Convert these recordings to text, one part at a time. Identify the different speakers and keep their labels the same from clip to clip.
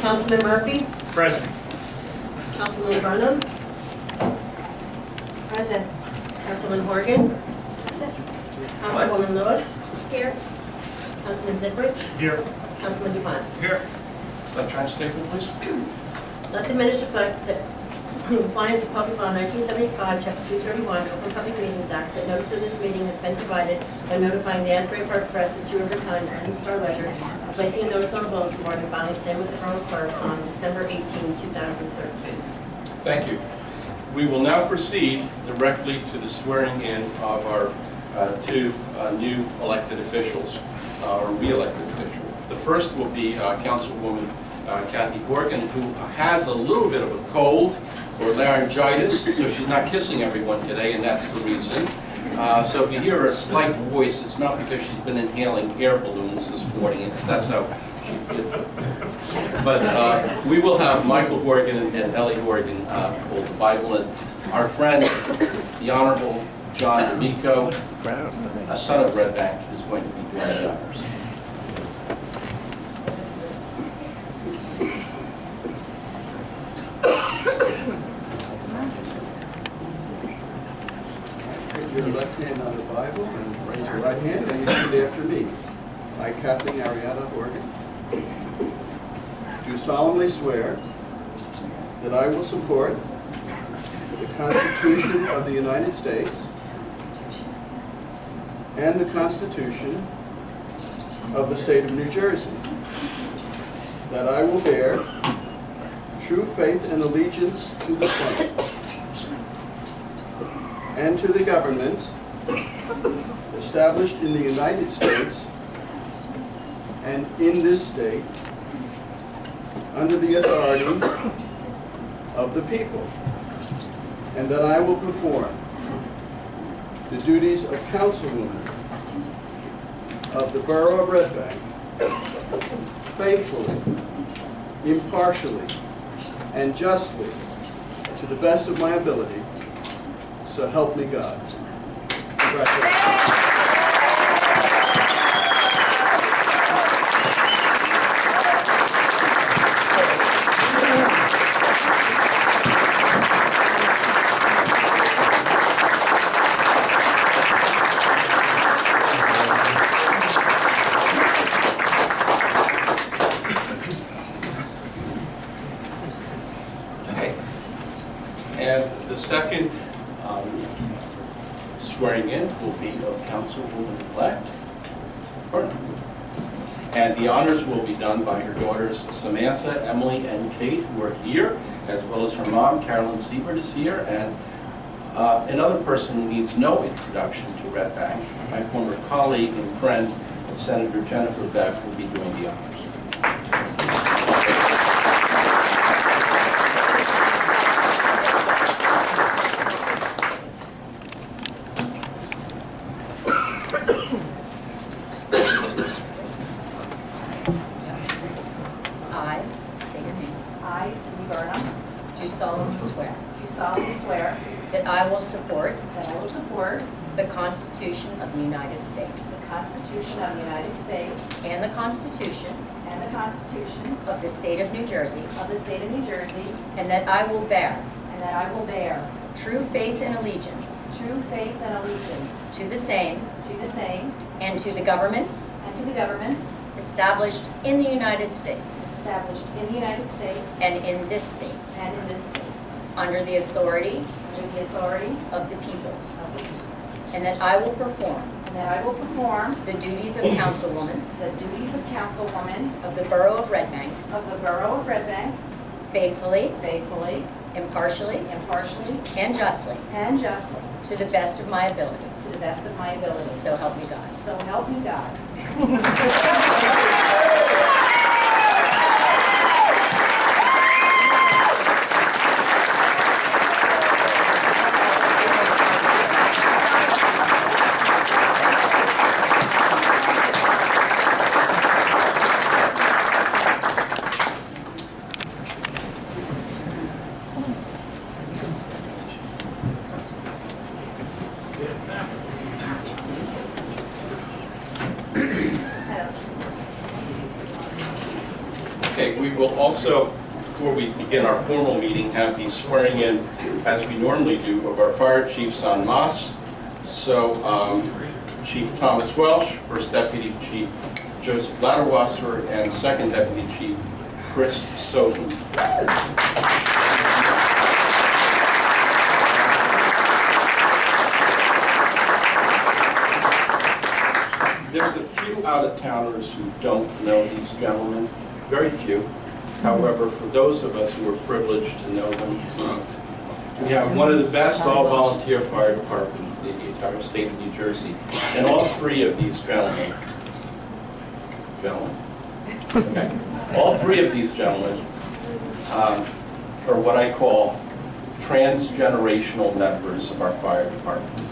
Speaker 1: Councilman Murphy?
Speaker 2: Present.
Speaker 1: Councilman Burnham? Present. Councilman Horgan? Present. Councilwoman Lewis? Here. Councilman Ziprich?
Speaker 2: Here.
Speaker 1: Councilman Dupont?
Speaker 2: Here.
Speaker 3: Sunshine Statement, please.
Speaker 1: Let the minutes reflect that in compliance with Public Law 1975, Chapter 231, Open Public Meetings Act, that notice of this meeting has been provided by notifying the Asbury Park Press, the Two River Times, and the Star Ledger, placing a notice on the bulletin board and filing same with the Borough Clerk on December 18, 2013.
Speaker 3: Thank you. We will now proceed directly to the swearing in of our two new elected officials, or re-elected officials. The first will be Councilwoman Kathy Horgan, who has a little bit of a cold or laryngitis, so she's not kissing everyone today, and that's the reason. So if you hear a slight voice, it's not because she's been inhaling air balloons this morning. That's how she feels. But we will have Michael Horgan and Ellie Horgan hold the Bible, and our friend, the Honorable John D'Amico, a son of Red Bank, is going to be doing the honors.
Speaker 4: Put your left hand on the Bible and raise your right hand and repeat after me. I, Kathleen Arietta Horgan, do solemnly swear that I will support the Constitution of the United States and the Constitution of the State of New Jersey, that I will bear true faith and allegiance to the same and to the governments established in the United States and in this state under the authority of the people, and that I will perform the duties of councilwoman of the Borough of Red Bank faithfully, impartially, and justly to the best of my ability, so help me God. Congratulations.
Speaker 3: Okay. And the second swearing in will be of Councilwoman-elect Burnham. And the honors will be done by her daughters Samantha, Emily, and Kate, who are here, as well as her mom, Carolyn Siebert, is here, and another person who needs no introduction to Red Bank, my former colleague and friend, Senator Jennifer Beck, will be doing the honors.
Speaker 5: I, say your name,
Speaker 6: I, Cindy Burnham,
Speaker 5: do solemnly swear
Speaker 6: do solemnly swear
Speaker 5: that I will support
Speaker 6: that I will support
Speaker 5: the Constitution of the United States
Speaker 6: the Constitution of the United States
Speaker 5: and the Constitution
Speaker 6: and the Constitution
Speaker 5: of the State of New Jersey,
Speaker 6: of the State of New Jersey,
Speaker 5: and that I will bear
Speaker 6: and that I will bear
Speaker 5: true faith and allegiance
Speaker 6: true faith and allegiance
Speaker 5: to the same
Speaker 6: to the same
Speaker 5: and to the governments
Speaker 6: and to the governments
Speaker 5: established in the United States
Speaker 6: established in the United States
Speaker 5: and in this state,
Speaker 6: and in this state,
Speaker 5: under the authority
Speaker 6: under the authority
Speaker 5: of the people,
Speaker 6: of the people,
Speaker 5: and that I will perform
Speaker 6: and that I will perform
Speaker 5: the duties of councilwoman
Speaker 6: the duties of councilwoman
Speaker 5: of the Borough of Red Bank
Speaker 6: of the Borough of Red Bank
Speaker 5: faithfully,
Speaker 6: faithfully,
Speaker 5: impartially,
Speaker 6: impartially,
Speaker 5: and justly
Speaker 6: and justly
Speaker 5: to the best of my ability.
Speaker 6: to the best of my ability.
Speaker 5: So help me God.
Speaker 6: So help me God.
Speaker 3: Okay, we will also, before we begin our formal meeting, have the swearing in, as we normally do, of our fire chiefs en masse. So, Chief Thomas Welsh, First Deputy Chief Joseph Latterwasser, and Second Deputy Chief Chris Soden. There's a few out-of-towners who don't know these gentlemen, very few. However, for those of us who are privileged to know them, we have one of the best all-volunteer fire departments in the entire state of New Jersey. And all three of these gentlemen, okay, all three of these gentlemen are what I call transgenerational members of our fire department.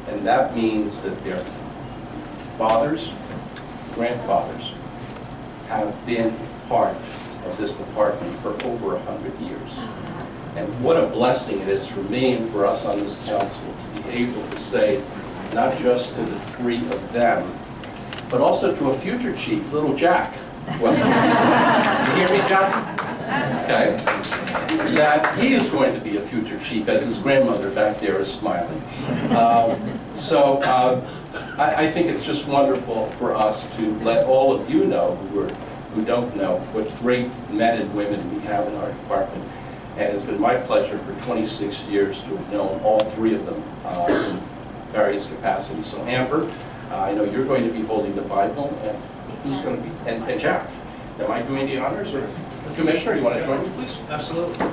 Speaker 3: And that means that they're fathers, grandfathers have been part of this department for over 100 years. And what a blessing it is for me and for us on this council to be able to say, not just to the three of them, but also to a future chief, little Jack. Well, you hear me, Jack? Okay. That he is going to be a future chief, as his grandmother back there is smiling. I think it's just wonderful for us to let all of you know who don't know what great men and women we have in our department. And it's been my pleasure for 26 years to have known all three of them in various capacities. So Amber, I know you're going to be holding the Bible, and who's going to be, and Jack. Am I doing the honors? Or Commissioner, you want to join me, please?
Speaker 2: Absolutely.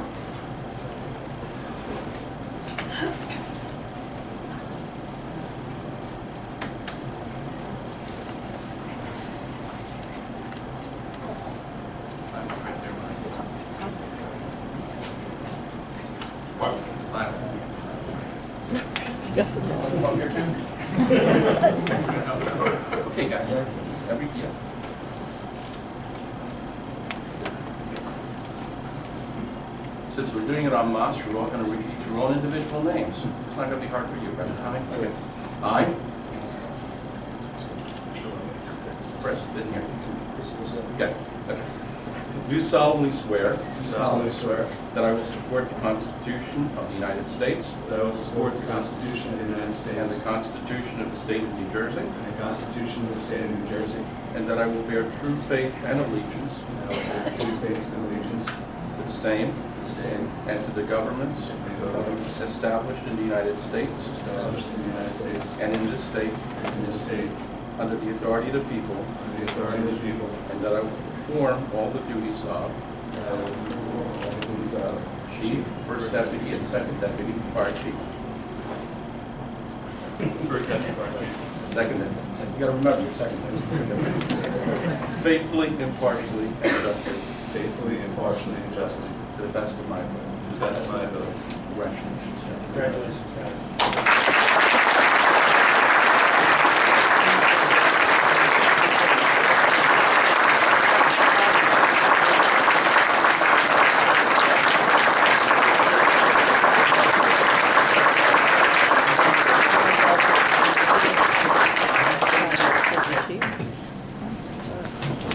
Speaker 3: Okay, guys. Every year. Since we're doing it en masse, you're all going to repeat your own individual names. It's not going to be hard for you, right, Tommy? Okay. I. Chris, didn't hear you. Okay. Okay. Do solemnly swear.
Speaker 2: Do solemnly swear
Speaker 3: that I will support the Constitution of the United States
Speaker 2: that I will support the Constitution of the United States
Speaker 3: and the Constitution of the State of New Jersey,
Speaker 2: and the Constitution of the State of New Jersey,
Speaker 3: and that I will bear true faith and allegiance
Speaker 2: and I will bear true faith and allegiance
Speaker 3: to the same
Speaker 2: to the same
Speaker 3: and to the governments
Speaker 2: and the governments
Speaker 3: established in the United States
Speaker 2: established in the United States
Speaker 3: and in this state
Speaker 2: and in this state
Speaker 3: under the authority of the people,
Speaker 2: under the authority of the people,
Speaker 3: and that I will perform all the duties of
Speaker 2: and I will perform all the duties of
Speaker 3: Chief, First Deputy, and Second Deputy Fire Chief.
Speaker 2: First Deputy Fire Chief.
Speaker 3: Second Deputy. You got to remember your second Deputy. Faithfully, impartially, and justly,
Speaker 2: Faithfully, impartially, and justly,
Speaker 3: to the best of my ability.
Speaker 2: to the best of my ability.
Speaker 3: Congratulations.
Speaker 2: Congratulations.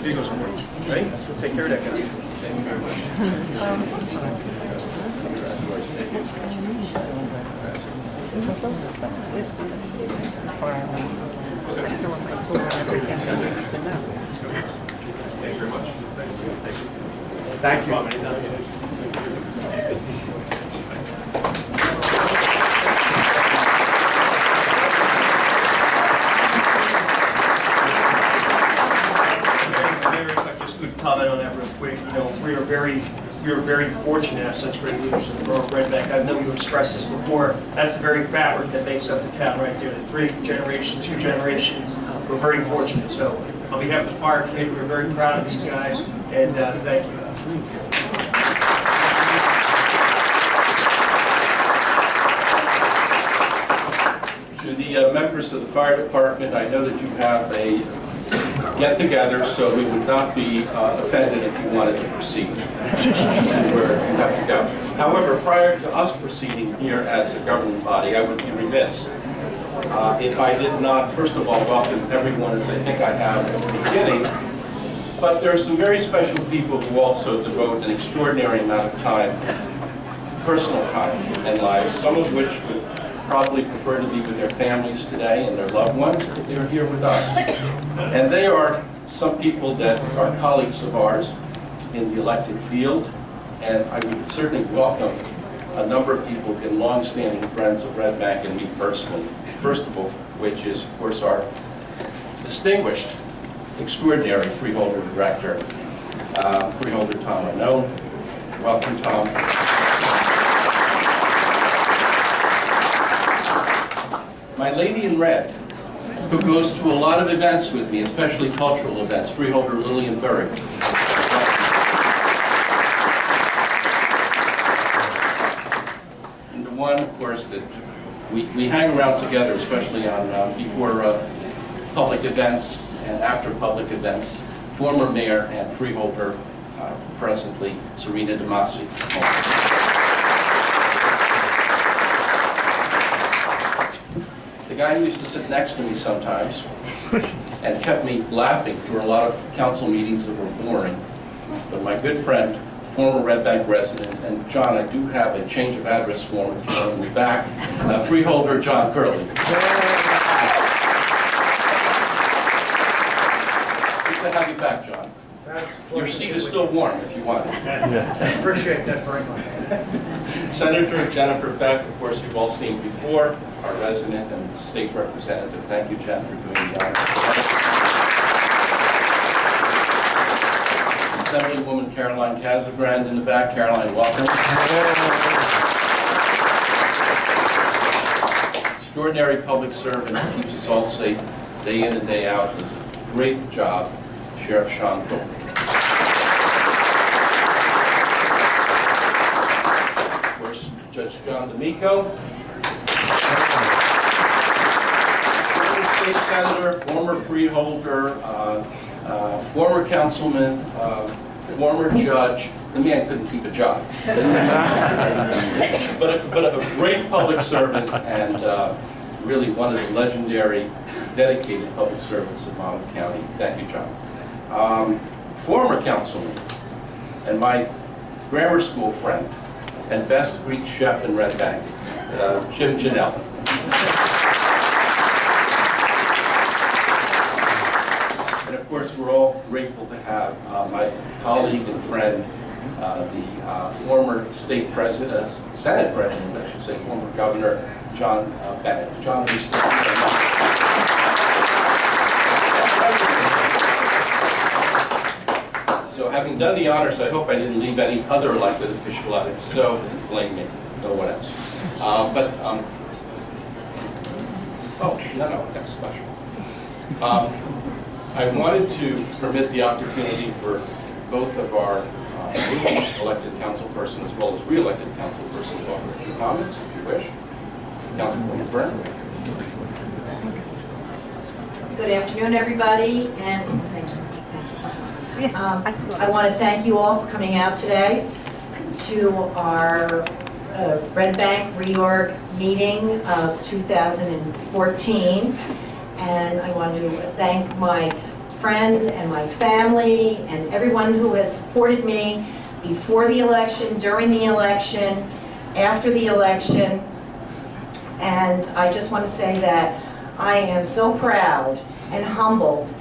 Speaker 3: Here goes more. Ready? Take care of that guy. Thank you very much. Thank you very much.
Speaker 4: Thank you.
Speaker 7: Mayor, if I just could comment on that real quick. You know, we are very fortunate to have such great leaders in the borough of Red Bank. I know you expressed this before. That's the very fabric that makes up the town right there. The 3 generations, 2 generations. We're very fortunate. So on behalf of the fire committee, we're very proud of these guys, and thank you.
Speaker 3: To the members of the fire department, I know that you have a get-together, so we would not be offended if you wanted to proceed where you have to go. However, prior to us proceeding here as a governing body, I would be remiss if I did not, first of all, welcome everyone, as I think I have at the beginning, But there are some very special people who also devote an extraordinary amount of time, personal time and lives, some of which would probably prefer to be with their families today and their loved ones, but they're here with us. And they are some people that are colleagues of ours in the elected field, and I would certainly welcome a number of people who've been long-standing friends of Red Bank and me personally. First of all, which is, of course, our distinguished, extraordinary freeholder director, freeholder Tom Unknown. Welcome, Tom. My lady in red, who goes to a lot of events with me, especially cultural events, freeholder Lillian Berg. And the one, of course, that we hang around together, especially on before public events and after public events, former mayor and freeholder, presently, Serena DeMasi. The guy who used to sit next to me sometimes and kept me laughing through a lot of council meetings that were boring, but my good friend, former Red Bank resident, and John, I do have a change of address form if you want me back, freeholder John Curley. Good to have you back, John. Your seat is still warm if you want it.
Speaker 8: Appreciate that very much.
Speaker 3: Senator Jennifer Beck, of course, you've all seen before, our resident and state representative. Thank you, Jen, for doing that. Assemblywoman Caroline Casagrande in the back. Caroline, welcome. Extraordinary public servant who keeps us all safe day in and day out. Does a great job, Sheriff Sean Cook. Of course, Judge John D'Amico. Former state senator, former freeholder, former councilman, former judge. The man couldn't keep a job. but a great public servant and really one of the legendary, dedicated public servants of Monmouth County. Thank you, John. Former councilman and my grammar school friend and best Greek chef in Red Bank, Jim Janelle. And of course, we're all grateful to have my colleague and friend, the former state president, Senate president, I should say, former Governor John Bennett. John, so having done the honors, I hope I didn't leave any other elected official out. If so, blame me, no one else. Oh, no, that's special. I wanted to permit the opportunity for both of our new elected councilperson as well as re-elected councilperson to offer a few comments, if you wish. Councilwoman Byrne.
Speaker 9: Good afternoon, everybody, and I want to thank you all for coming out today to our Red Bank reorg meeting of 2014. And I want to thank my friends and my family and everyone who has supported me before the election, during the election, after the election. And I just want to say that I am so proud and humbled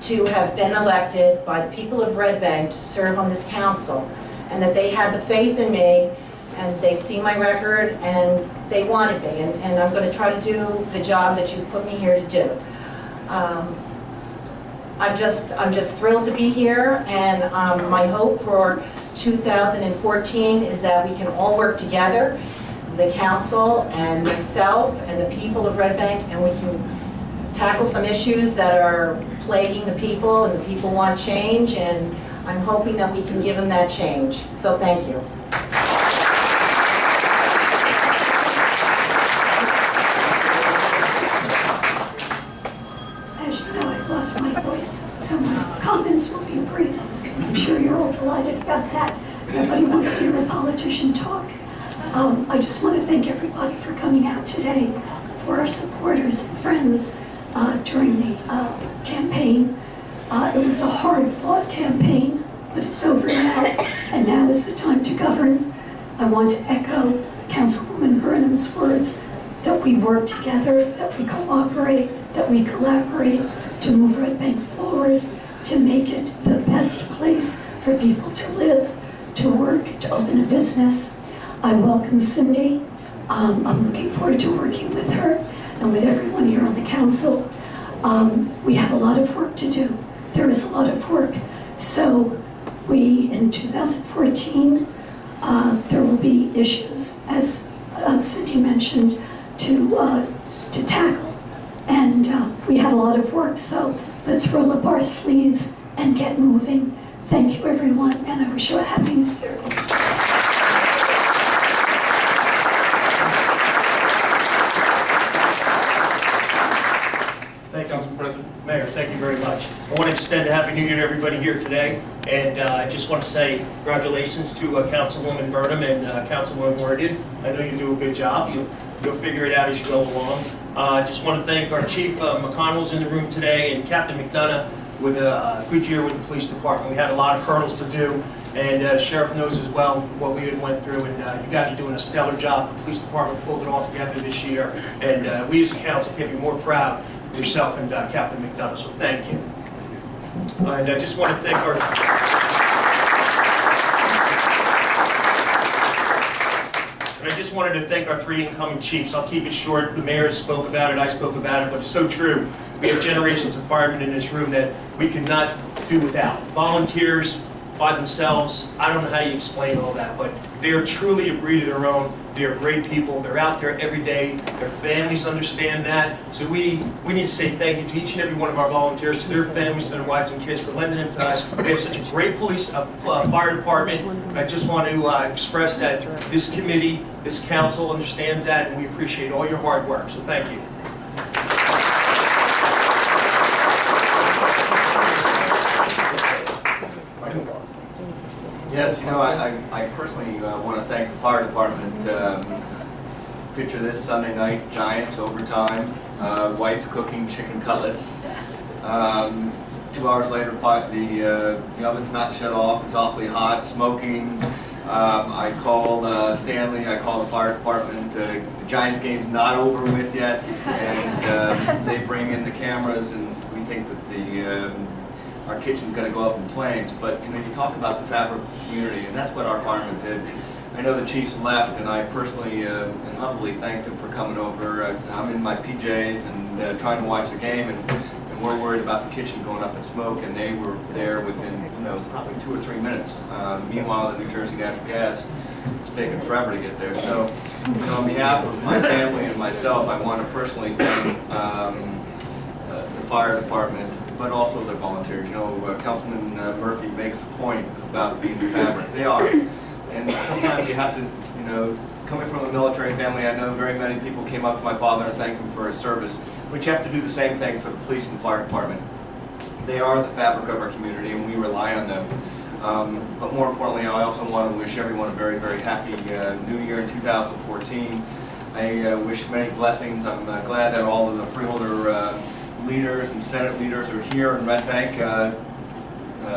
Speaker 9: to have been elected by the people of Red Bank to serve on this council, and that they had the faith in me, and they've seen my record, and they wanted me, and I'm going to try to do the job that you put me here to do. I'm just thrilled to be here, and my hope for 2014 is that we can all work together, the council and myself and the people of Red Bank, and we can tackle some issues that are plaguing the people, and the people want change, and I'm hoping that we can give them that change. So thank you.
Speaker 10: As you know, I've lost my voice, so my comments will be brief. I'm sure you're all delighted about that. Nobody wants to hear a politician talk. I just want to thank everybody for coming out today, for our supporters and friends during the campaign. It was a hard-fought campaign, but it's over now, and now is the time to govern. I want to echo Councilwoman Burnham's words that we work together, that we cooperate, that we collaborate to move Red Bank forward, to make it the best place for people to live, to work, to open a business. I welcome Cindy. I'm looking forward to working with her and with everyone here on the council. We have a lot of work to do. There is a lot of work. So we, in 2014, there will be issues, as Cindy mentioned, to tackle. And we have a lot of work, so let's roll up our sleeves and get moving. Thank you, everyone, and I wish you a happy New Year.
Speaker 7: Thank you, Council President. Mayor, thank you very much. I want to extend a Happy New Year to everybody here today, and I just want to say congratulations to Councilwoman Burnham and Councilwoman Morgan. I know you do a good job. You'll figure it out as you go along. I just want to thank our Chief McConnell's in the room today, and Captain McDonough with a good year with the police department. We had a lot of hurdles to do, and Sheriff knows as well what we went through, and you guys are doing a stellar job. The police department pulled it all together this year, and we as a council can be more proud of yourself and Captain McDonough, so thank you. And I just want to thank our... And I just wanted to thank our 3 incoming chiefs. I'll keep it short. The mayor spoke about it, I spoke about it, but it's so true. We have generations of firemen in this room that we could not do without. Volunteers by themselves, I don't know how you explain all that, but they are truly a breed of their own. They are great people. They're out there every day. Their families understand that. So we need to say thank you to each and every one of our volunteers, to their families, to their wives and kids for lending them to us. We have such a great fire department. I just want to express that this committee, this council understands that, and we appreciate all your hard work. So thank you.
Speaker 11: Yes, you know, I personally want to thank the fire department. Picture this, Sunday night, Giants, overtime, wife cooking chicken cutlets. 2 hours later, the oven's not shut off, it's awfully hot, smoking. I called Stanley, I called the fire department. The Giants game's not over with yet, and they bring in the cameras, and we think that our kitchen's going to go up in flames. But you know, you talk about the fabric of the community, and that's what our firemen did. I know the chiefs left, and I personally and humbly thanked them for coming over. I'm in my PJs and trying to watch the game, and we're worried about the kitchen going up in smoke, and they were there within, you know, probably 2 or 3 minutes. Meanwhile, the New Jersey Natural Gas was taking forever to get there. So, you know, on behalf of my family and myself, I want to personally thank the fire department, but also the volunteers. You know, Councilman Murphy makes the point about being the fabric. They are. And sometimes you have to, you know, coming from a military family, I know very many people came up to my father and thanked him for his service. But you have to do the same thing for the police and fire department. They are the fabric of our community, and we rely on them. But more importantly, I also want to wish everyone a very, very happy New Year in 2014. I wish many blessings. I'm glad that all of the freeholder leaders and Senate leaders are here in Red Bank.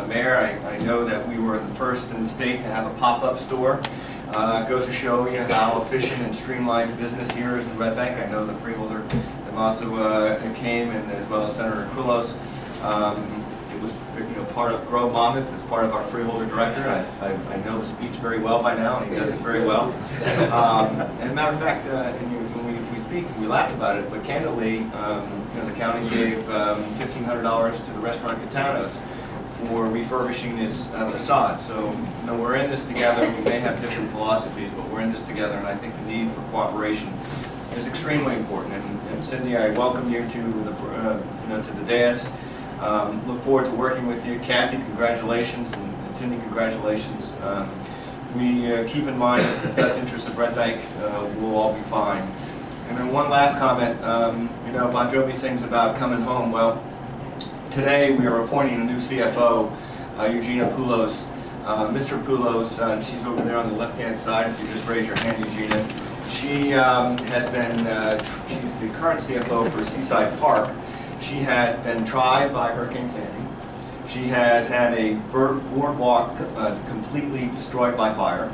Speaker 11: Mayor, I know that we were the first in the state to have a pop-up store. It goes to show you how efficient and streamlined business here is in Red Bank. I know the freeholder also came, and as well as Senator Koulos. It was, you know, part of Grow Monmouth as part of our freeholder director. I know the speech very well by now, and he does it very well. And as a matter of fact, when we speak, we laugh about it, but candidly, you know, the county gave $1,500 to the restaurant Catano's for refurbishing its facade. So, you know, we're in this together. We may have different philosophies, but we're in this together, and I think the need for cooperation is extremely important. And Cindy, I welcome you to the you know, to the dais. Look forward to working with you. Kathy, congratulations, and Cindy, congratulations. We keep in mind that the best interests of Red Bank will all be fine. And then one last comment. You know, Bon Jovi sings about coming home. Well, today we are appointing a new CFO, Eugenia Poulos. Mr. Poulos, she's over there on the left-hand side. If you just raise your hand, Eugenia. She has been, she's the current CFO for Seaside Park. She has been tried by Hurricane Sandy. She has had a boardwalk completely destroyed by fire.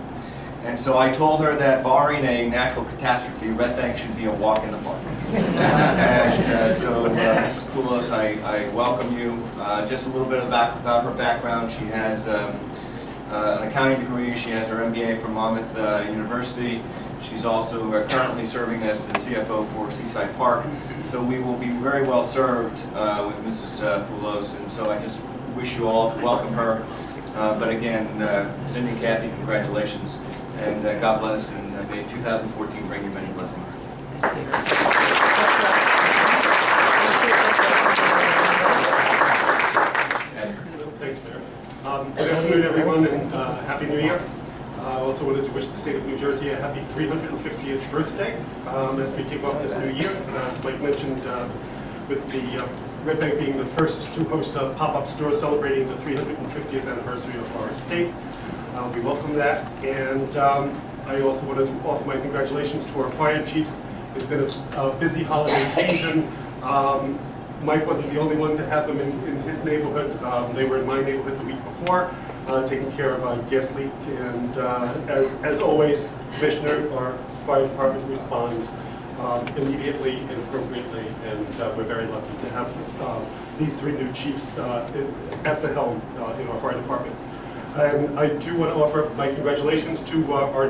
Speaker 11: And so I told her that barring a natural catastrophe, Red Bank should be a walk in the park. And so, Ms. Poulos, I welcome you. Just a little bit about her background. She has an accounting degree. She has her MBA from Monmouth University. She's also currently serving as the CFO for Seaside Park. So we will be very well served with Mrs. Poulos. And so I just wish you all to welcome her. But again, Cindy and Kathy, congratulations. And God bless, and may 2014 bring you many blessings.
Speaker 12: Thanks, Mayor. Good afternoon, everyone, and Happy New Year. I also wanted to wish the state of New Jersey a happy 350th birthday as we kick off this new year. As Mike mentioned, with the Red Bank being the first to host a pop-up store celebrating the 350th anniversary of our estate. We welcome that, and I also want to offer my congratulations to our fire chiefs. It's been a busy holiday season. Mike wasn't the only one to have them in his neighborhood. They were in my neighborhood the week before, taking care of a gas leak. And as always, Commissioner, our fire department responds immediately and appropriately, and we're very lucky to have these three new chiefs at the helm in our fire department. And I do want to offer my congratulations to our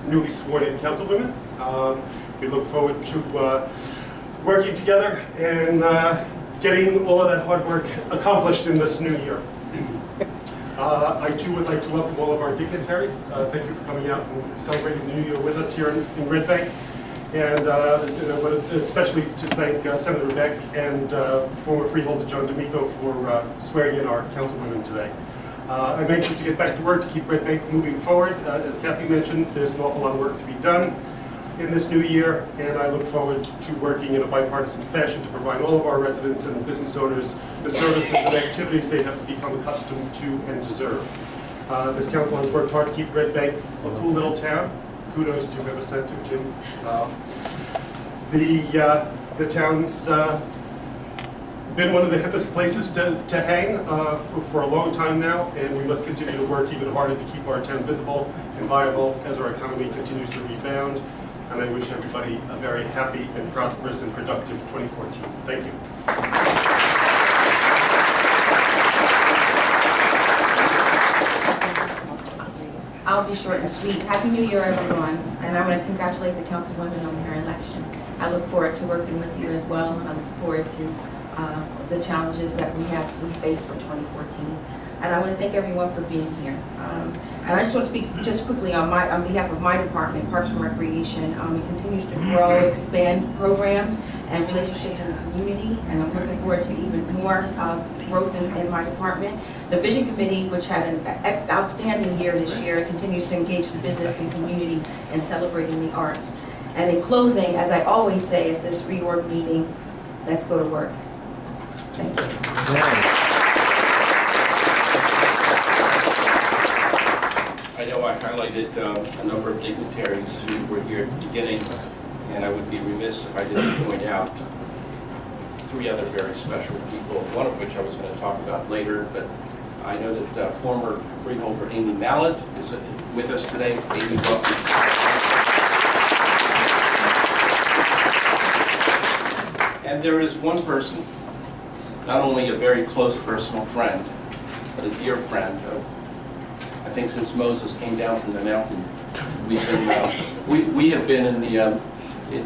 Speaker 12: newly sworn-in councilwomen. We look forward to working together and getting all of that hard work accomplished in this new year. I too would like to welcome all of our dignitaries. Thank you for coming out and celebrating the new year with us here in Red Bank. And but especially to thank Senator Beck and former Freeholder John D'Amico for swearing in our councilwomen today. I'm anxious to get back to work to keep Red Bank moving forward. As Kathy mentioned, there's an awful lot of work to be done in this new year, and I look forward to working in a bipartisan fashion to provide all of our residents and business owners the services and activities they have become accustomed to and deserve. This council has worked hard to keep Red Bank a cool little town. Kudos to whoever sent it, Jim. The town's been one of the hippest places to hang for a long time now, and we must continue to work even harder to keep our town visible and viable as our economy continues to rebound. And I wish everybody a very happy and prosperous and productive 2014. Thank you.
Speaker 13: I'll be short and sweet. Happy New Year, everyone. And I want to congratulate the councilwomen on their election. I look forward to working with you as well, and I look forward to the challenges that we face for 2014. And I want to thank everyone for being here. And I just want to speak just quickly on behalf of my department, Parks and Recreation. It continues to grow, expand programs and relationships in the community, and I'm looking forward to even more growth in my department. The Vision Committee, which had an outstanding year this year, continues to engage the business and community in celebrating the arts. And in closing, as I always say at this reorg meeting, let's go to work. Thank you.
Speaker 3: I know I highlighted a number of dignitaries who were here at the beginning, and I would be remiss if I didn't point out three other very special people, one of which I was going to talk about later, but I know that former freeholder Amy Mallett is with us today. Amy, welcome. And there is one person, not only a very close personal friend, but a dear friend of, I think since Moses came down from the mountain, we've been we have been in the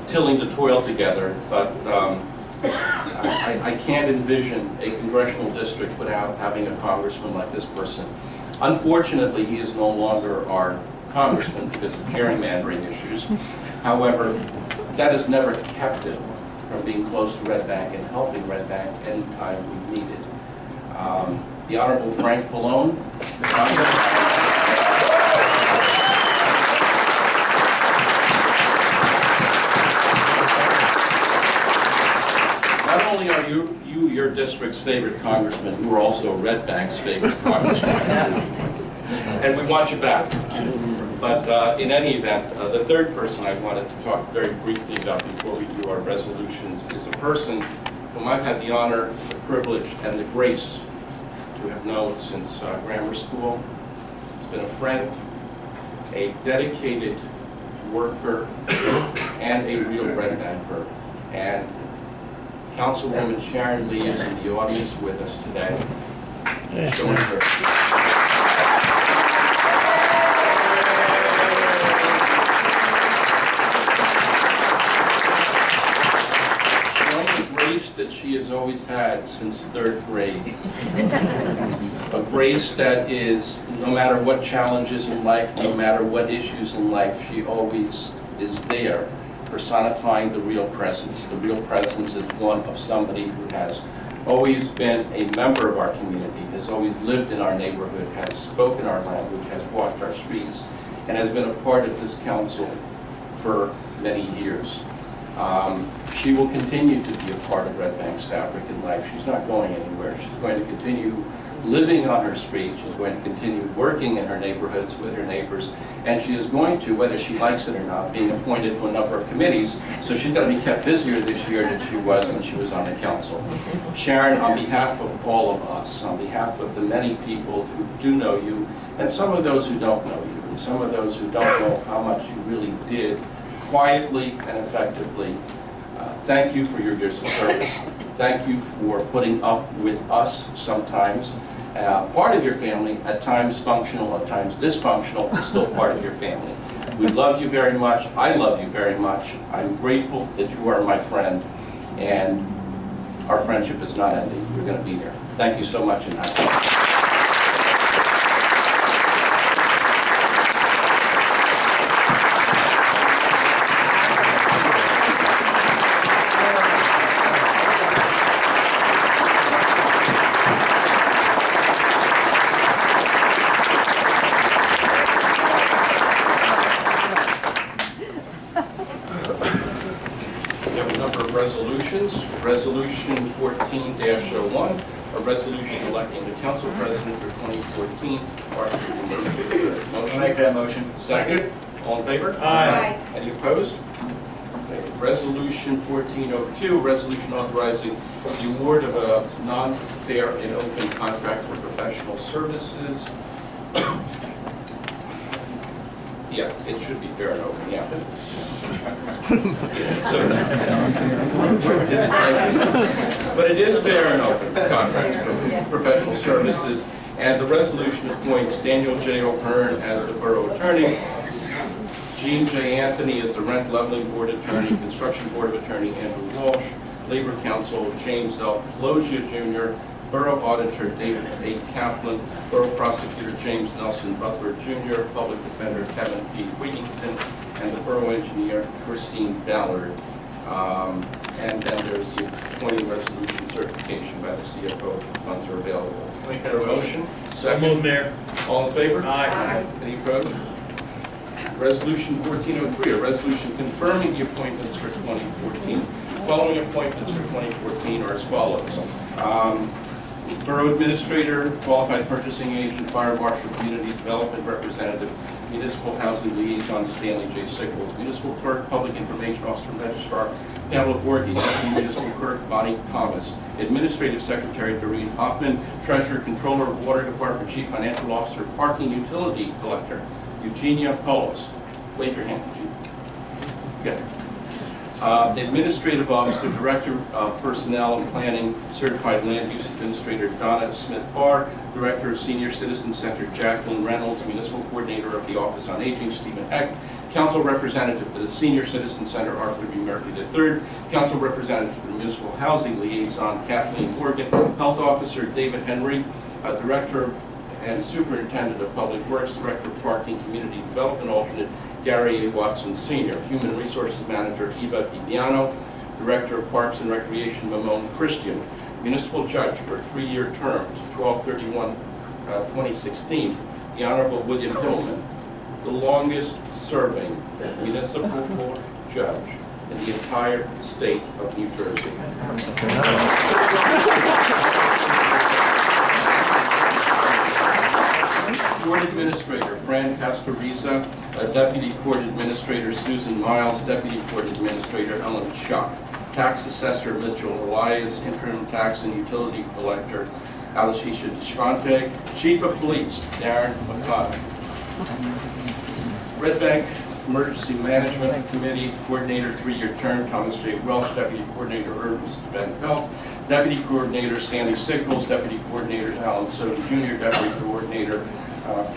Speaker 3: tilling the toil together. But I can't envision a congressional district without having a congressman like this person. Unfortunately, he is no longer our congressman because of gerrymandering issues. However, that has never kept him from being close to Red Bank and helping Red Bank anytime we need it. The Honorable Frank Pallone. Not only are you your district's favorite congressman, you are also Red Bank's favorite congressman. And we want you back. But in any event, the third person I wanted to talk very briefly about before we do our resolutions is a person whom I've had the honor, the privilege, and the grace to who have known since grammar school. He's been a friend, a dedicated worker, and a real red banker. And Councilwoman Sharon Lee is in the audience with us today. Showing her. That she has always had since 3rd grade. A grace that is, no matter what challenges in life, no matter what issues in life, she always is there, personifying the real presence. The real presence is one of somebody who has always been a member of our community, has always lived in our neighborhood, has spoken our language, has walked our streets, and has been a part of this council for many years. She will continue to be a part of Red Bank's fabric in life. She's not going anywhere. She's going to continue living on her street. She's going to continue working in her neighborhoods with her neighbors. And she is going to, whether she likes it or not, being appointed to a number of committees. So she's going to be kept busier this year than she was when she was on the council. Sharon, on behalf of all of us, on behalf of the many people who do know you, and some of those who don't know you, and some of those who don't know how much you really did quietly and effectively, thank you for your years of service. Thank you for putting up with us sometimes. Part of your family, at times functional, at times dysfunctional, but still part of your family. We love you very much. I love you very much. I'm grateful that you are my friend, and our friendship is not ending. You're going to be here. Thank you so much, and Resolution 14-01, a resolution electing the council president for 2014.
Speaker 11: Motion. Make that motion.
Speaker 3: Second. All in favor?
Speaker 7: Aye.
Speaker 3: Any opposed? Okay. Resolution 1402, resolution authorizing the award of a non-fair and open contract for professional services. Yeah, it should be fair and open, yeah. But it is fair and open contract for professional services, and the resolution appoints Daniel J. O'Hearn as the Borough Attorney, Gene J. Anthony as the Rent Leveling Board Attorney, Construction Board of Attorney Andrew Walsh, Labor Counsel James L. Pelosia Jr., Borough Auditor David A. Kaplan, Borough Prosecutor James Nelson Butler Jr., Public Defender Kevin P. Wigington, and the Borough Engineer Christine Ballard. And then there's the appointing resolution certification by the CFO. The funds are available.
Speaker 7: Make
Speaker 3: Is
Speaker 7: that
Speaker 3: there a
Speaker 7: motion.
Speaker 3: motion?
Speaker 7: So moved, Mayor.
Speaker 3: All in favor?
Speaker 7: Aye.
Speaker 3: Any opposed? Resolution 1403, a resolution confirming the appointments for 2014. Following appointments for 2014 are as follows. Borough Administrator, Qualified Purchasing Agent, Fire Marshal, Community Development Representative, Municipal Housing Liaison Stanley J. Sickles, Municipal Clerk, Public Information Officer, Registrar Pamela Borghi, Deputy Municipal Clerk Bonnie Thomas, Administrative Secretary Doreen Hoffman, Treasurer, Controller, Water Department, Chief Financial Officer, Parking Utility Collector Eugenia Polos. Wave your hand, Eugenia. Good. Administrative Officer, Director of Personnel and Planning, Certified Land Use Administrator Donna Smith-Barr, Director of Senior Citizen Center Jacqueline Reynolds, Municipal Coordinator of the Office on Aging Stephen Heck, Council Representative for the Senior Citizen Center Arthur B. Murphy III, Council Representative for the Municipal Housing Liaison Kathleen Morgan, Health Officer David Henry, Director and Superintendent of Public Works, Director of Parking Community Development Alternate Gary A. Watson Sr., Human Resources Manager Eva Ibiano, Director of Parks and Recreation Mamone Christian, Municipal Judge for a 3-year term to 12/31/2016, the Honorable William Hillman, the longest serving municipal court judge in the entire state of New Jersey. Court Administrator Fran Castoriza, Deputy Court Administrator Susan Miles, Deputy Court Administrator Ellen Chuck, Tax Assessor Mitchell Elias, Interim Tax and Utility Collector Alishisha Deshante. Chief of Police, Darren McConnell. Red Bank Emergency Management Committee Coordinator, 3-year term, Thomas J. Welsh. Deputy Coordinator, Mr. Ben Pelt. Deputy Coordinator, Stanley Sickles. Deputy Coordinator, Alan Soden Jr. Deputy Coordinator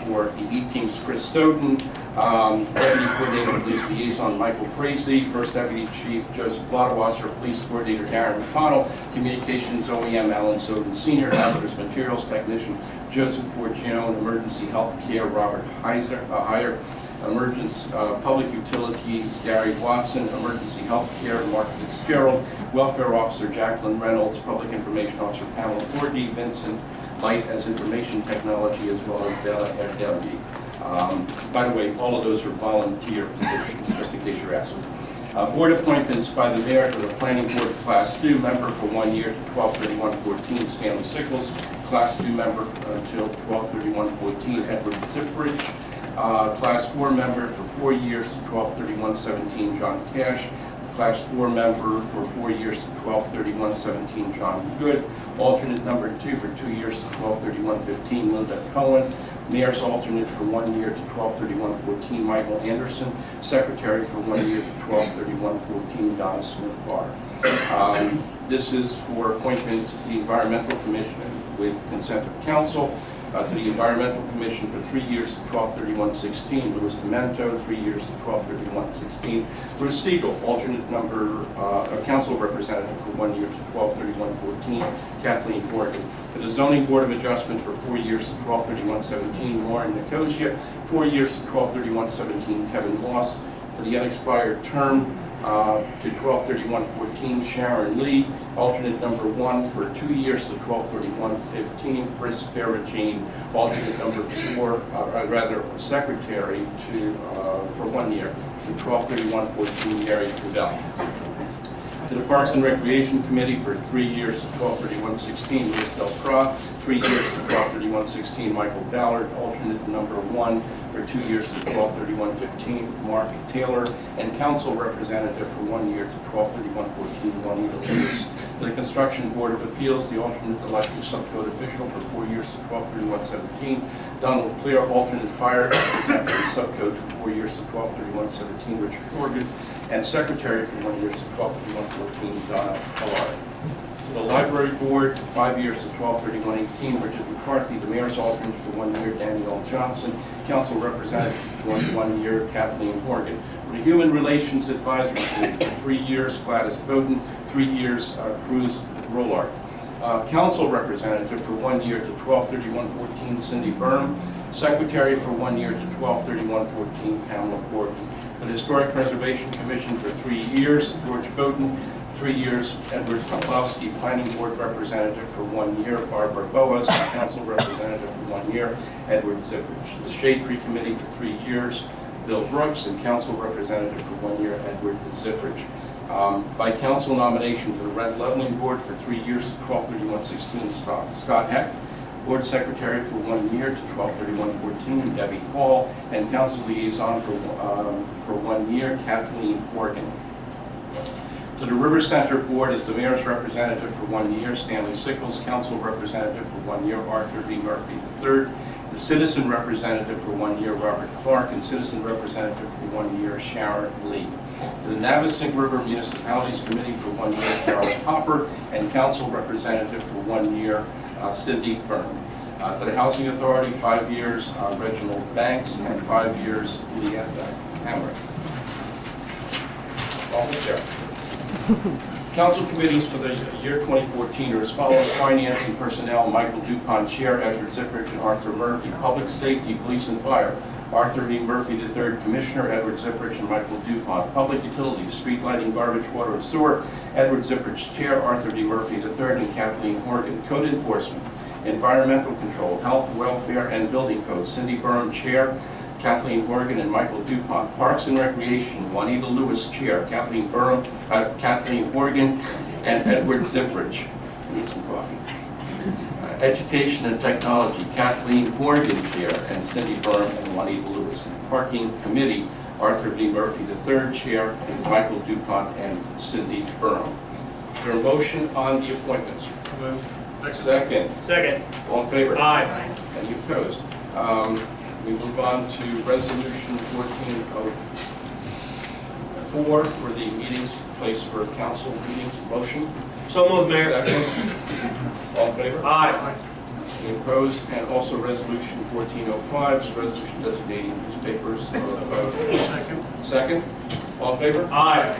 Speaker 3: for the E-Teams, Chris Soden. Deputy Coordinator, Police Liaison, Michael Frazee. First Deputy Chief, Joseph Lottewasser. Police Coordinator, Darren McConnell. Communications OEM, Alan Soden Sr. Hazardous Materials Technician, Joseph Forgione. Emergency Health Care, Robert Heyer. Emergency Public Utilities, Gary Watson. Emergency Health Care, Mark Fitzgerald. Welfare Officer, Jacqueline Reynolds. Public Information Officer, Pamela Forgy. Vincent Light as Information Technology, as well as Bella Erdelgi. By the way, all of those are volunteer positions, just in case you're asking. Board appointments by the mayor to the Planning Board Class 2 member for 1 year to 12/31/14, Stanley Sickles. Class 2 member until 12/31/14, Edward Zipridge. Class 4 member for 4 years to 12/31/17, John Cash. Class 4 member for 4 years to 12/31/17, John Good. Alternate number 2 for 2 years to 12/31/15, Linda Cohen. Mayor's alternate for 1 year to 12/31/14, Michael Anderson. Secretary for 1 year to 12/31/14, Donna Smith Barr. This is for appointments to the Environmental Commission with consent of council. To the Environmental Commission for 3 years to 12/31/16, Louis Demento. 3 years to 12/31/16, Bruce Siegel. Alternate number council representative for 1 year to 12/31/14, Kathleen Morgan. For the Zoning Board of Adjustment for 4 years to 12/31/17, Lauren Nicosia. 4 years to 12/31/17, Kevin Moss. For the unexpired term to 12/31/14, Sharon Lee. Alternate number 1 for 2 years to 12/31/15, Chris Farajane. Alternate number 4, secretary for 1 year to 12/31/14, Mary Cavell. To the Parks and Recreation Committee for 3 years to 12/31/16, Liz Del Pra. 3 years to 12/31/16, Michael Ballard. Alternate number 1 for 2 years to 12/31/15, Mark Taylor. And council representative for 1 year to 12/31/14, Juanita Lewis. To the Construction Board of Appeals, the alternate elected subcode official for 4 years to 12/31/17, Donald Clear. Alternate fire protective subcode for 4 years to 12/31/17, Richard Horgan. And secretary for 1 year to 12/31/14, Donna Collard. To the Library Board, 5 years to 12/31/18, Richard McCarthy. The mayor's alternate for 1 year, Danielle Johnson. Council representative for 1 year, Kathleen Morgan. For the Human Relations Advisory Committee for 3 years, Gladys Bowden. 3 years, Cruz Rollard. Council representative for 1 year to 12/31/14, Cindy Burnham. Secretary for 1 year to 12/31/14, Pamela Borky. For the Historic Preservation Commission for 3 years, George Bowden. 3 years, Edward Poplowski. Planning Board representative for 1 year, Barbara Boas. Council representative for 1 year, Edward Zipridge. The Shade Tree Committee for 3 years, Bill Brooks. And council representative for 1 year, Edward Zipridge. By council nomination to the Rent Leveling Board for 3 years to 12/31/16, Scott Heck. Board Secretary for 1 year to 12/31/14, Debbie Hall. And council liaison for 1 year, Kathleen Morgan. To the River Center Board is the mayor's representative for 1 year, Stanley Sickles. Council representative for 1 year, Arthur B. Murphy III. The citizen representative for 1 year, Robert Clark. And citizen representative for 1 year, Sharon Lee. To the Navesink River Municipalities Committee for 1 year, Carol Hopper. And council representative for 1 year, Cindy Byrne. To the Housing Authority, 5 years, Reginald Banks. And 5 years, Leah Hamrick. Almost there. Council committees for the year 2014 are as follows: Finance and Personnel, Michael Dupont, Chair, Edward Zipridge and Arthur Murphy. Public Safety, Police and Fire, Arthur B. Murphy III, Commissioner, Edward Zipridge and Michael Dupont. Public Utilities, Street Lighting, Garbage, Water and Sewer, Edward Zipridge, Chair, Arthur B. Murphy III and Kathleen Horgan. Code Enforcement, Environmental Control, Health, Welfare and Building Code, Cindy Byrne, Chair, Kathleen Horgan and Michael Dupont. Parks and Recreation, Juanita Lewis, Chair, Kathleen Horgan and Edward Zipridge. Need some coffee. Education and Technology, Kathleen Horgan, Chair, and Cindy Byrne and Juanita Lewis. Parking Committee, Arthur B. Murphy III, Chair, Michael Dupont and Cindy Byrne. Is there a motion on the appointments? Second.
Speaker 7: Second.
Speaker 3: All in favor?
Speaker 7: Aye.
Speaker 3: Any opposed? We move on to Resolution 1404 for the meetings, place for council meetings. Motion?
Speaker 7: So moved, Mayor.
Speaker 3: Second. All in favor?
Speaker 7: Aye.
Speaker 3: Any opposed? And also Resolution 1405, is a resolution designating newspapers for a vote. Second. All in favor?
Speaker 7: Aye.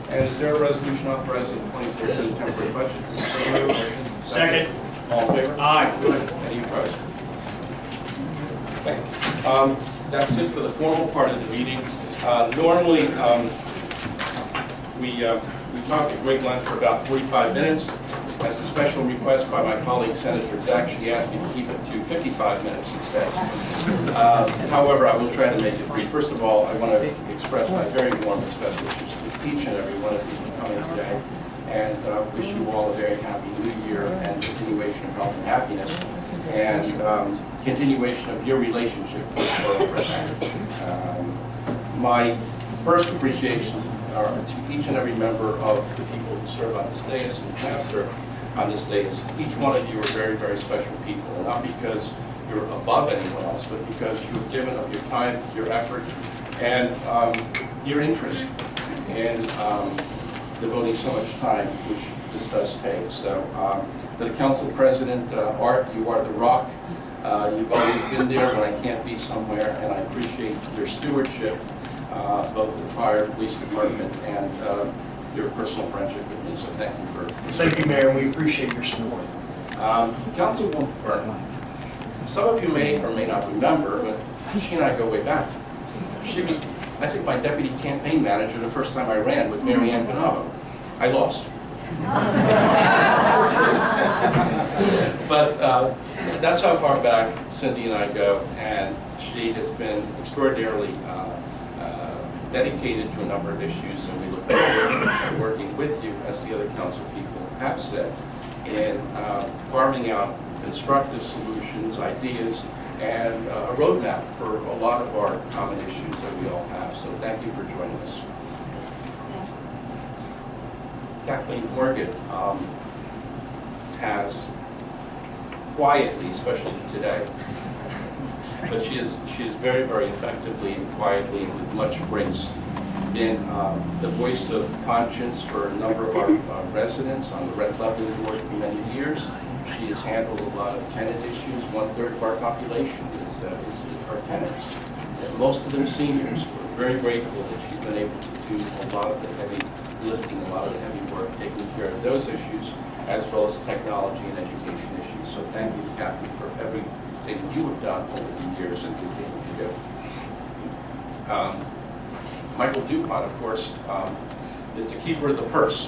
Speaker 3: And is there a resolution authorizing the 2014 temporary budget? So moved.
Speaker 7: Second.
Speaker 3: All in favor?
Speaker 7: Aye.
Speaker 3: Any opposed? Okay. That's it for the formal part of the meeting. Normally, we talk at great length for about 45 minutes. As a special request by my colleague, Senator Zach, she asked me to keep it to 55 minutes instead. However, I will try to make it brief. First of all, I want to express my very warm and special wishes to each and every one of you for coming today, and wish you all a very happy New Year and continuation of health and happiness, and continuation of your relationship with Borough Red Bank. My first appreciation are to each and every member of the people who serve on this dais and have served on this dais. Each one of you are very, very special people, and not because you're above anyone else, but because you've given of your time, your effort, and your interest in devoting so much time, which this does take. So, to the Council President, Art, you are the rock. You've always been there when I can't be somewhere, and I appreciate your stewardship, both the fire and police department, and your personal friendship with me. So thank you for.
Speaker 7: Thank you, Mayor. We appreciate your support.
Speaker 3: Councilwoman Byrne, some of you may or may not remember, but she and I go way back. She was, I think, my deputy campaign manager the first time I ran with Mary Ann Panavo. I lost. But that's how far back Cindy and I go, and she has been extraordinarily dedicated to a number of issues, and we look forward to working with you, as the other council people have said, in carving out constructive solutions, ideas, and a roadmap for a lot of our common issues that we all have. So thank you for joining us. Kathleen Morgan has quietly, especially today, but she is very, very effectively and quietly and with much grace been the voice of conscience for a number of our residents on the Red Lebanon Board for many years. She has handled a lot of tenant issues. 1/3 of our population is our tenants. And most of them seniors. We're very grateful that she's been able to do a lot of the heavy lifting, a lot of the heavy work, taking care of those issues, as well as technology and education issues. So thank you, Kathy, for everything you have done over the years and continue to do. Michael Dupont, of course, is the keeper of the purse,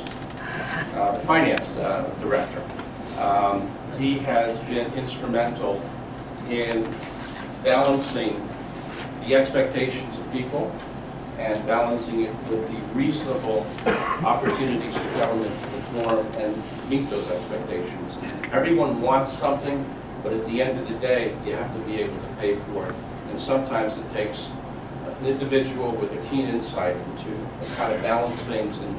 Speaker 3: the finance director. He has been instrumental in balancing the expectations of people and balancing it with the reasonable opportunities for government to perform and meet those expectations. Everyone wants something, but at the end of the day, you have to be able to pay for it. And sometimes it takes an individual with a keen insight into how to balance things and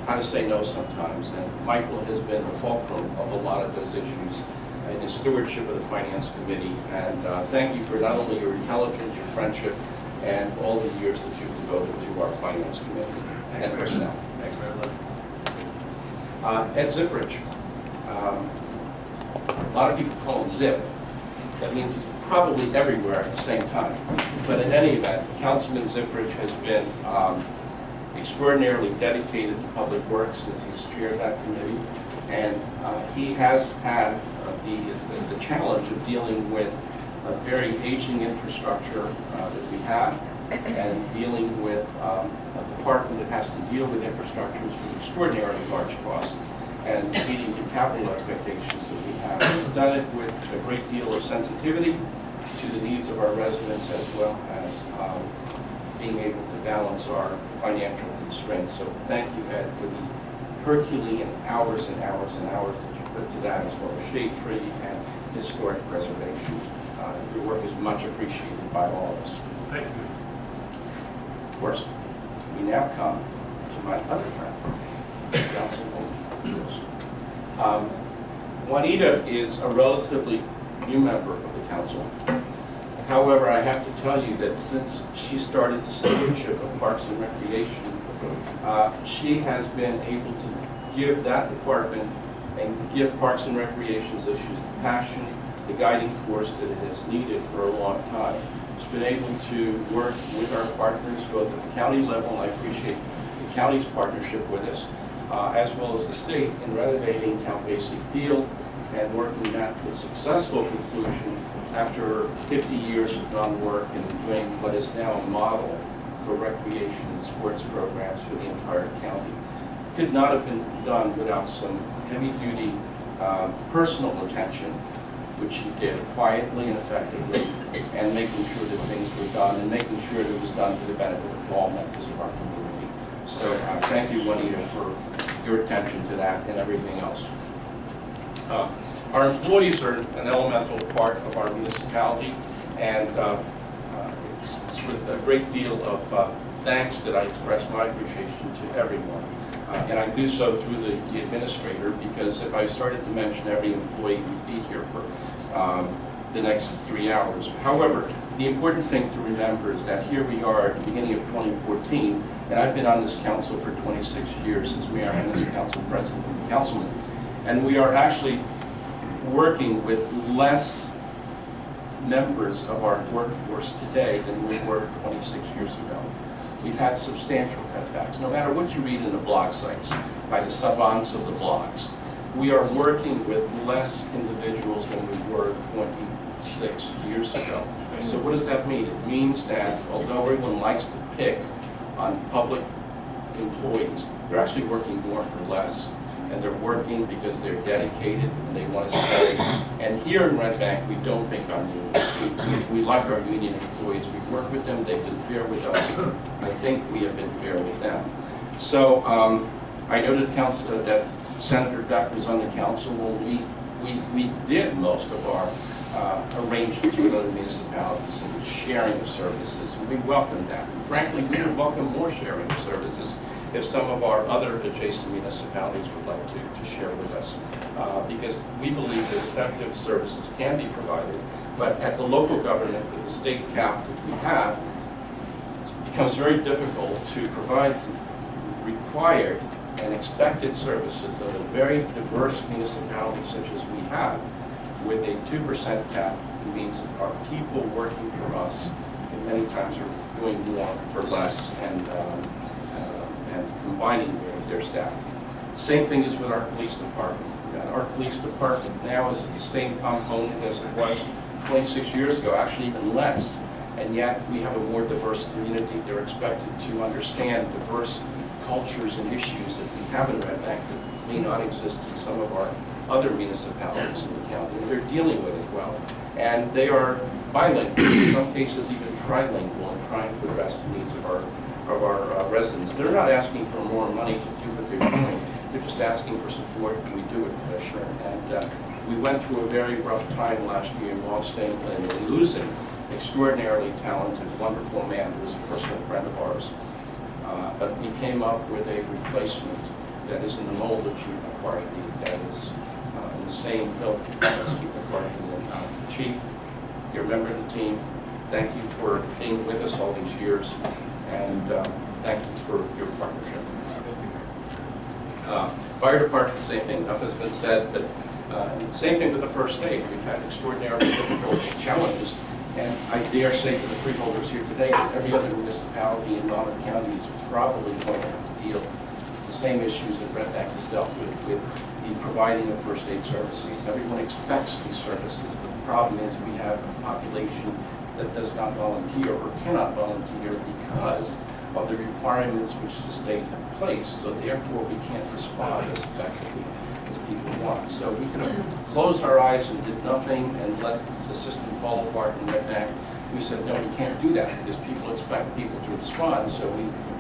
Speaker 3: how to say no sometimes. And Michael has been a fulcrum of a lot of those issues in his stewardship of the Finance Committee. And thank you for not only your intelligence, your friendship, and all the years that you've devoted to our Finance Committee and personnel.
Speaker 11: Thanks, Mayor.
Speaker 3: Ed Zipprich. A lot of people call him Zip. That means it's probably everywhere at the same time. But in any event, Councilman Zipprich has been extraordinarily dedicated to public works since he's chaired that committee. And he has had the challenge of dealing with a very aging infrastructure that we have, and dealing with a department that has to deal with infrastructures with extraordinarily large costs and meeting the capital expectations that we have. He's done it with a great deal of sensitivity to the needs of our residents, as well as being able to balance our financial constraints. So thank you, Ed, for the Herculean hours and hours and hours that you put to that, as well as shade tree and historic preservation. Your work is much appreciated by all of us.
Speaker 12: Thank you.
Speaker 3: Of course, we now come to my other friend, Councilwoman Lewis. Juanita is a relatively new member of the council. However, I have to tell you that since she started the stewardship of Parks and Recreation, she has been able to give that department and give Parks and Recreation's issues the passion, the guiding force that it has needed for a long time. She's been able to work with our partners, both at the county level, and I appreciate the county's partnership with us, as well as the state in renovating Count Basie Field and working that to a successful conclusion after 50 years of non-work and doing what is now a model for recreation and sports programs for the entire county. Could not have been done without some heavy-duty personal attention, which he did quietly and effectively, and making sure that things were done and making sure that it was done for the benefit of all members of our community. So thank you, Juanita, for your attention to that and everything else. Our employees are an elemental part of our municipality, and it's with a great deal of thanks that I express my appreciation to everyone. And I do so through the administrator, because if I started to mention every employee, we'd be here for the next 3 hours. However, the important thing to remember is that here we are at the beginning of 2014, and I've been on this council for 26 years as mayor and as a council president and councilman. And we are actually working with less members of our workforce today than we were 26 years ago. We've had substantial cutbacks. No matter what you read in the blog sites, by the savants of the blogs, we are working with less individuals than we were 26 years ago. So what does that mean? It means that although everyone likes to pick on public employees, they're actually working more for less. And they're working because they're dedicated and they want to stay. And here in Red Bank, we don't pick on unions. We like our union employees. We work with them. They've been fair with us. I think we have been fair with them. So I know that Senator Beck was on the council. Well, we did most of our arrangements with other municipalities and sharing of services. And we welcome that. And frankly, we would welcome more sharing of services if some of our other adjacent municipalities would like to share with us. Because we believe that effective services can be provided, but at the local government, with the state cap that we have, it becomes very difficult to provide required and expected services of a very diverse municipality such as we have. With a 2% cap, it means that our people working for us, and many times are doing more for less, and combining their staff. Same thing is with our police department. Our police department now is at the same component as it was 26 years ago, actually even less. And yet we have a more diverse community. They're expected to understand diverse cultures and issues that we have in Red Bank that may not exist in some of our other municipalities in the county. And they're dealing with it well. And they are bilingual, in some cases even trilingual, in trying to address the needs of our residents. They're not asking for more money to do what they're doing. They're just asking for support, and we do it, Commissioner. And we went through a very rough time last year while staying and losing an extraordinarily talented, wonderful man who was a personal friend of ours. But we came up with a replacement that is in the mold of Chief McCarthy, that is in the same ilk as Chief McCarthy. And Chief, you're a member of the team. Thank you for being with us all these years. And thank you for your partnership. Fire department, same thing. Enough has been said, but same thing with the first aid. We've had extraordinarily difficult challenges, and I dare say to the freeholders here today that every other municipality in Monmouth County is probably going to have to deal with the same issues that Red Bank has dealt with the providing of first aid services. Everyone expects these services, but the problem is we have a population that does not volunteer or cannot volunteer because of the requirements which the state have placed. So therefore, we can't respond as effectively as people want. So we could have closed our eyes and did nothing and let the system fall apart and Red Bank. We said, no, we can't do that because people expect people to respond. So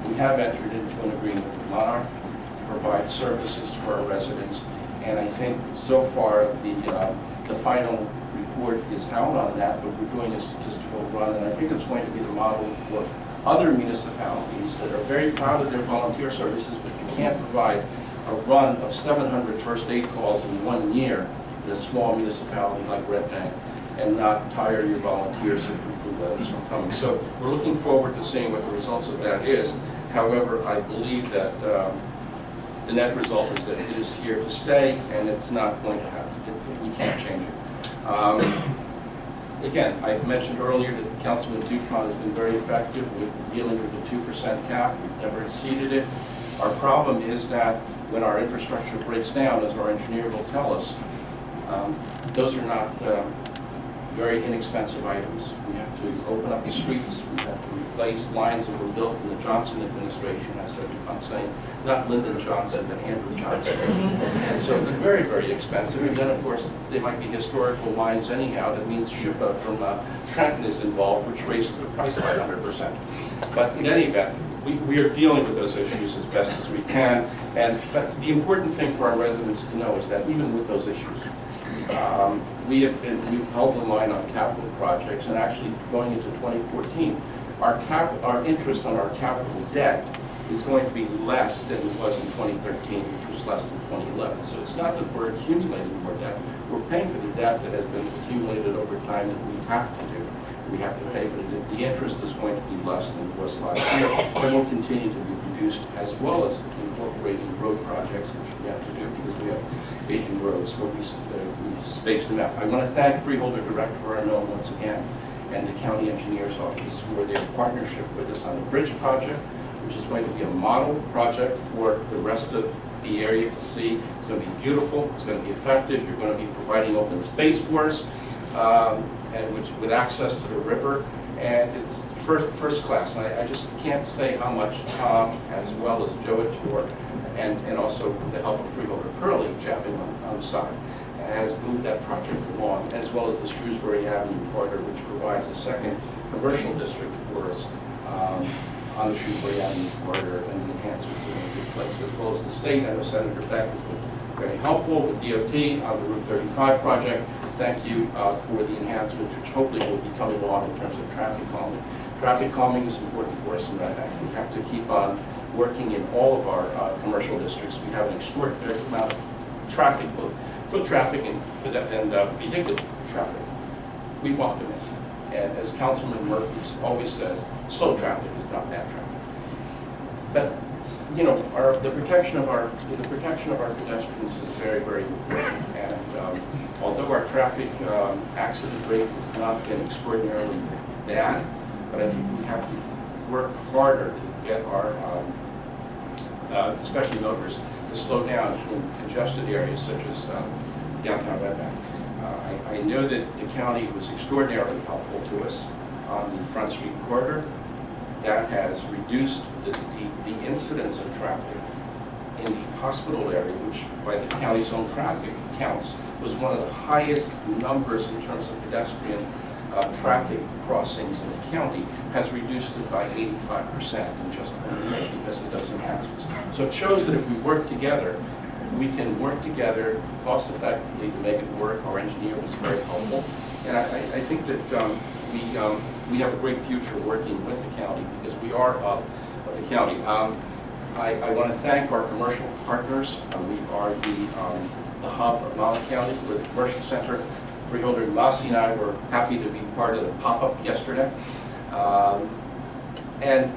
Speaker 3: we have entered into an agreement with Monarch to provide services for our residents. And I think so far the final report is out on that, but we're doing a statistical run, and I think it's going to be the model for other municipalities that are very proud of their volunteer services, but you can't provide a run of 700 first aid calls in 1 year in a small municipality like Red Bank and not tire your volunteers and preclude others from coming. So we're looking forward to seeing what the results of that is. However, I believe that the net result is that it is here to stay, and it's not going to happen. We can't change it. Again, I mentioned earlier that Councilman Dupont has been very effective with dealing with the 2% cap. We've never exceeded it. Our problem is that when our infrastructure breaks down, as our engineer will tell us, those are not very inexpensive items. We have to open up the streets, we have to replace lines that were built in the Johnson administration. I'm saying not Lyndon Johnson, but Andrew Johnson. And so it's very, very expensive. And then, of course, they might be historical lines anyhow. That means SHPA from Trenton is involved, which raises the price by 100%. But in any event, we are dealing with those issues as best as we can. But the important thing for our residents to know is that even with those issues, we've held the line on capital projects, and actually going into 2014, our interest on our capital debt is going to be less than it was in 2013, which was less than 2011. So it's not that we're accumulating more debt. We're paying for the debt that has been accumulated over time that we have to do. We have to pay, but the interest is going to be less than it was last year, and will continue to be reduced, as well as incorporating road projects, which we have to do because we have aging roads, where we spaced them out. I want to thank Freeholder Director Arno once again, and the County Engineer's Office for their partnership with us on the bridge project, which is going to be a model project for the rest of the area to see. It's going to be beautiful, it's going to be effective, you're going to be providing open space for us, and with access to the river, and it's first class. And I just can't say how much Tom, as well as Joe Attore, and also with the help of Freeholder Curley, jabbing on the side, has moved that project along, as well as the Shrewsbury Avenue corridor, which provides a second commercial district for us on the Shrewsbury Avenue corridor, and the enhancements are in a good place, as well as the state. I know Senator Beck has been very helpful with DOT on the Route 35 project. Thank you for the enhancements, which hopefully will be coming along in terms of traffic calming. Traffic calming is important for us in Red Bank. We have to keep on working in all of our commercial districts. We have an extraordinary amount of traffic, both foot traffic and vehicular traffic. We welcome it. And as Councilman Murphy always says, slow traffic is not bad traffic. But you know, the protection of our pedestrians is very, very important. And although our traffic accident rate has not been extraordinarily bad, but I think we have to work harder to get our, especially motorists, to slow down in congested areas such as downtown Red Bank. I know that the county was extraordinarily helpful to us on the Front Street corridor. That has reduced the incidence of traffic in the hospital area, which by the county's own traffic counts was one of the highest numbers in terms of pedestrian traffic crossings in the county, has reduced it by 85% in just 1 year because of those enhancements. So it shows that if we work together, we can work together cost effectively to make it work. Our engineer was very helpful. And I think that we have a great future working with the county because we are of the county. I want to thank our commercial partners. We are the hub of Monmouth County. We're the commercial center. Freeholder Massey and I were happy to be part of the pop-up yesterday. And,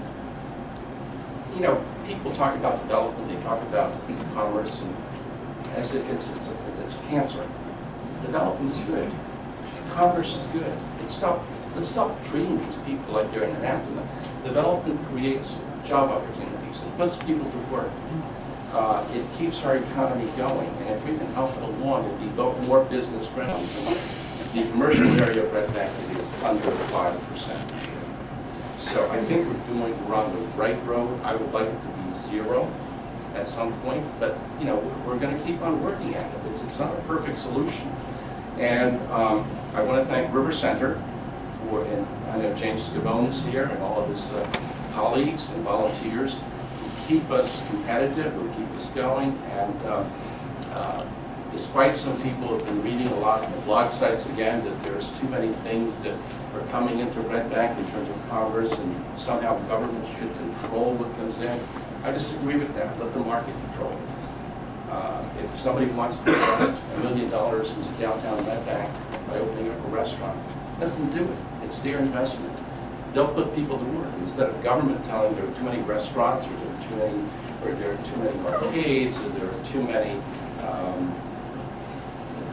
Speaker 3: you know, people talk about development, they talk about commerce, and as if it's cancer. Development is good. Commerce is good. Let's stop treating these people like they're an anathema. Development creates job opportunities. It puts people to work. It keeps our economy going. And if we can help it along and be more business friendly, the commercial area of Red Bank is under 5%. So I think we're on the right road. I would like it to be 0 at some point, but you know, we're going to keep on working at it. It's not a perfect solution. And I want to thank River Center and I know James Scavone is here and all of his colleagues and volunteers who keep us competitive, who keep us going. And despite some people have been reading a lot on the blog sites again that there's too many things that are coming into Red Bank in terms of commerce and somehow government should control what comes in, I disagree with that. Let the market control it. If somebody wants to invest $1 million into downtown Red Bank by opening up a restaurant, let them do it. It's their investment. They'll put people to work instead of government telling there are too many restaurants, or there are too many arcades, or there are too many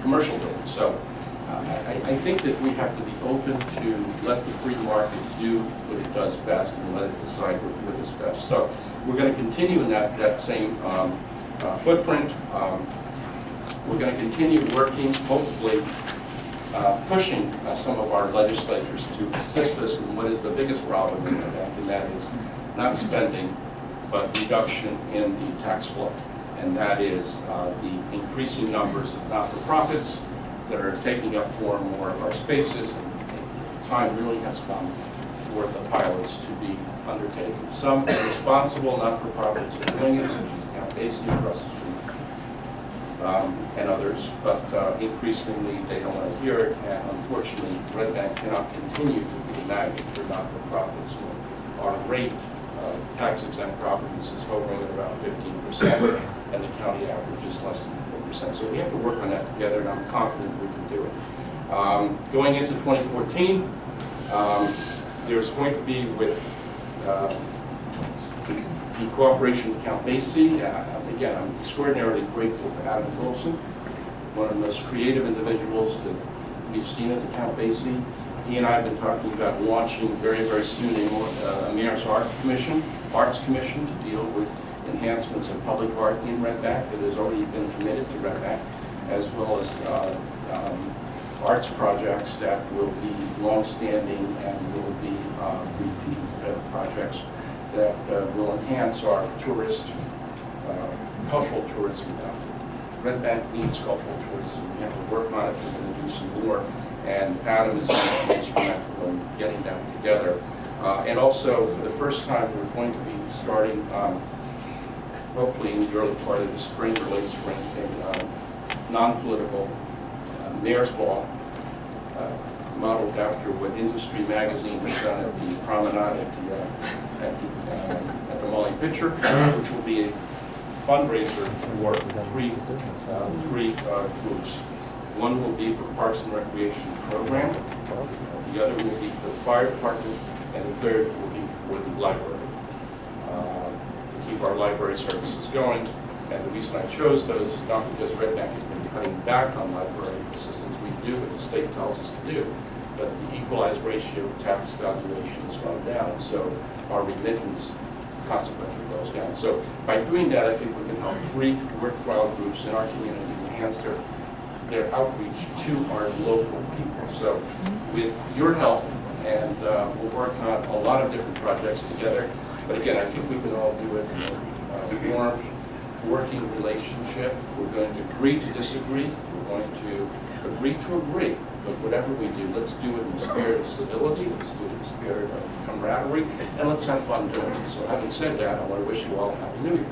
Speaker 3: commercial buildings. So I think that we have to be open to let the free market do what it does best and let it decide what is best. So we're going to continue in that same footprint. We're going to continue working, hopefully, pushing some of our legislators to assist us in what is the biggest problem in the bank, and that is not spending, but reduction in the tax flow. And that is the increasing numbers of not-for-profits that are taking up more and more of our spaces, and the time really has come for the pilots to be undertaken. Some responsible not-for-profits are doing it, such as Count Basie across the street, and others, but increasingly they don't want to hear it, and unfortunately Red Bank cannot continue to be a magnet for not-for-profits. Our rate of tax-exempt properties is hovering at around 15%, and the county average is less than 4%. So we have to work on that together, and I'm confident we can do it. Going into 2014, there's going to be, with the cooperation with Count Basie, again, I'm extraordinarily grateful to Adam Wilson, one of the most creative individuals that we've seen at the Count Basie. He and I have been talking about launching very, very soon a Mayor's Arts Commission to deal with enhancements of public art in Red Bank that has already been committed to Red Bank, as well as arts projects that will be long-standing and will be repeat projects that will enhance our cultural tourism down there. Red Bank needs cultural tourism. We have to work on it. We're going to do some more. And Adam is going to be instrumental in getting that together. And also, for the first time, we're going to be starting, hopefully in the early part of the spring or late spring, a non-political mayor's ball modeled after what Industry Magazine has done at the promenade at the Molly Pitcher, which will be a fundraiser for three groups. One will be for Parks and Recreation Program, the other will be for the fire department, and the third will be for the library, to keep our library services going. And the reason I chose those is not because Red Bank has been cutting back on library assistance. We do what the state tells us to do, but the equalized ratio of tax valuation has gone down, so our remittance consequently goes down. So by doing that, I think we can help three worthwhile groups in our community enhance their outreach to our local people. So with your help, and we'll work on a lot of different projects together, but again, I think we can all do it in a warm, working relationship. We're going to agree to disagree. We're going to agree to agree. But whatever we do, let's do it in the spirit of civility, let's do it in the spirit of camaraderie, and let's have fun doing it. So having said that, I want to wish you all a Happy New Year.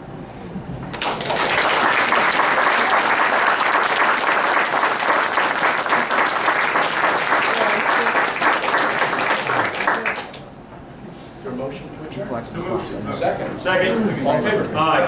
Speaker 3: Is there a motion to adjourn? Second.
Speaker 7: Second.
Speaker 3: All in favor?
Speaker 7: Aye.